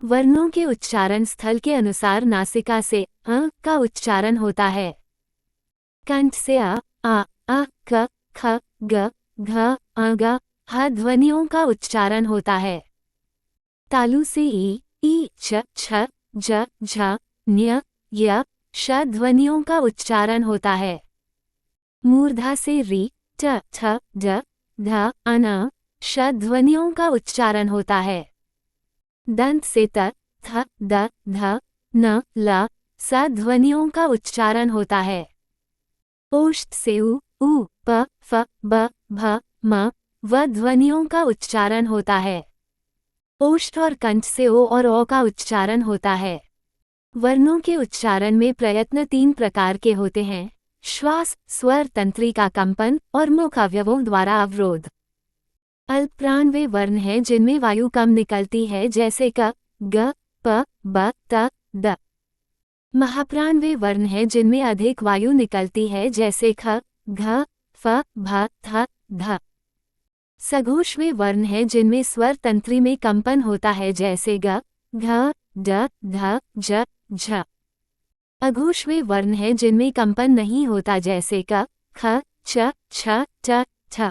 वर्णों के उच्चारण स्थल के अनुसार नासिका से अ का उच्चारण होता है। कंठ से अ, क, ख, ग, घ, ग, ह ध्वनियों का उच्चारण होता है। तालु से ई, च, छ, ज, झ, न्य, य, श ध्वनियों का उच्चारण होता है। मूर्धा से री, ट, ठ, ड, ध, अन, श ध्वनियों का उच्चारण होता है। दंत से त, थ, द, ध, न, ल, स ध्वनियों का उच्चारण होता है। ओष्ठ से उ, प, फ, ब, भ, म, व ध्वनियों का उच्चारण होता है। ओष्ठ और कंठ से ओ और औ का उच्चारण होता है। वर्णों के उच्चारण में प्रयत्न 3 प्रकार के होते हैं: श्वास, स्वर तंत्रिका कंपन और मुख अवयवों द्वारा अवरोध। अल्पप्राण वे वर्ण हैं जिनमें वायु कम निकलती है, जैसे क, ग, प, ब, त, द। महाप्राण वे वर्ण हैं जिनमें अधिक वायु निकलती है, जैसे ख, घ, फ, भ, थ, ध। सघोष वे वर्ण हैं जिनमें स्वर तंत्री में कंपन होता है, जैसे ग, घ, ड, ध, ज, झ। अघोष वे वर्ण हैं जिनमें कंपन नहीं होता, जैसे क, ख, च, छ, ट, ठ।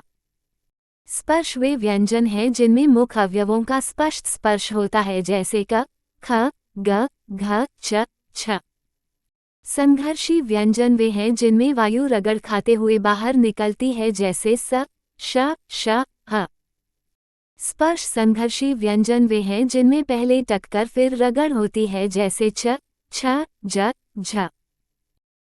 स्पर्श वे व्यंजन हैं जिनमें मुख अवयवों का स्पष्ट स्पर्श होता है, जैसे क, ख, ग, घ, च, छ। संघर्षी व्यंजन वे हैं जिनमें वायु रगड़ खाते हुए बाहर निकलती है, जैसे स, श, श, ह। स्पर्श संघर्षी व्यंजन वे हैं जिनमें पहले टक्कर फिर रगड़ होती है, जैसे छ, छ, ज, झ।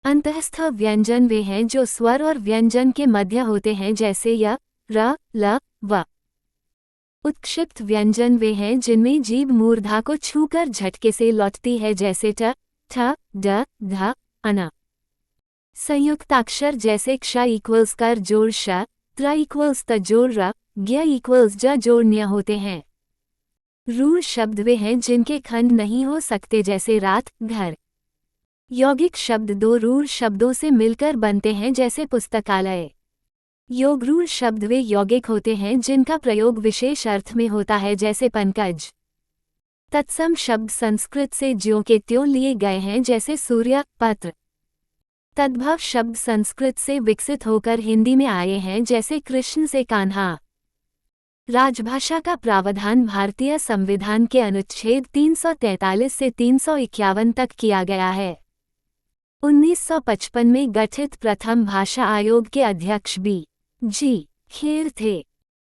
अंतःस्थ व्यंजन वे हैं जो स्वर और व्यंजन के मध्य होते हैं, जैसे य, र, ल, व। उत्क्षिप्त व्यंजन वे हैं जिनमें जीभ मूर्धा को छूकर झटके से लौटती है, जैसे ट, ठ, ड, ध, अन। संयुक्ताक्षर जैसे क्ष इक्वल्स कर जोड़ श, त्र इक्वल्स त जोड़ र, ज्ञ इक्वल्स ज जोड़ न्य होते हैं। रूढ़ शब्द वे हैं जिनके खंड नहीं हो सकते, जैसे रात, घर। यौगिक शब्द 2 रूढ़ शब्दों से मिलकर बनते हैं, जैसे पुस्तकालय। योगरूढ़ शब्द वे यौगिक होते हैं जिनका प्रयोग विशेष अर्थ में होता है, जैसे पंकज। तत्सम शब्द संस्कृत से ज्यों के त्यों लिए गए हैं, जैसे सूर्य, पत्र। तद्भव शब्द संस्कृत से विकसित होकर हिंदी में आए हैं, जैसे कृष्ण से कान्हा। राजभाषा का प्रावधान भारतीय संविधान के अनुच्छेद 343 से 351 तक किया गया है। 1955 में गठित प्रथम भाषा आयोग के अध्यक्ष जी खेर थे।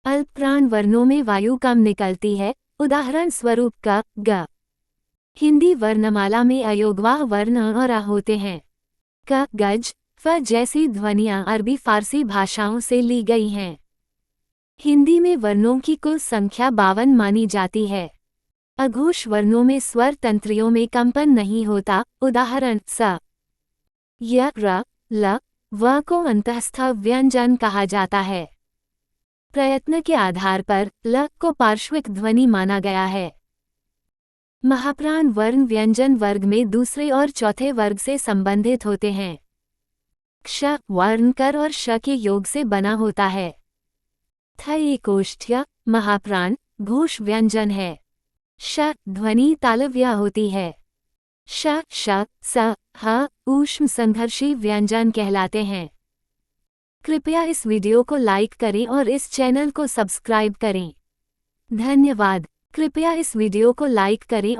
अल्पप्राण वर्णों में वायु कम निकलती है, उदाहरण स्वरूप क, ग। हिंदी वर्णमाला में अयोगवाह वर्ण और अ होते हैं। क, गज, फ जैसी ध्वनियां अरबी फारसी भाषाओं से ली गई हैं। हिंदी में वर्णों की कुल संख्या 52 मानी जाती है। अघोष वर्णों में स्वर तंत्रियों में कंपन नहीं होता, उदाहरण स, य, र, ल, व को अंतःस्थ व्यंजन कहा जाता है। प्रयत्न के आधार पर ल को पार्श्विक ध्वनि माना गया है। महाप्राण वर्ण व्यंजन वर्ग में दूसरे और चौथे वर्ग से संबंधित होते हैं। क्ष वर्ण कर और श के योग से बना होता है। थ एकोष्ठ्य महाप्राण घोष व्यंजन है। श ध्वनि तालव्य होती है। श, श, स, ह ऊष्म संघर्षी व्यंजन कहलाते हैं। कृपया इस वीडियो को लाइक करें और इस चैनल को सब्सक्राइब करें। धन्यवाद। कृपया इस वीडियो को लाइक करें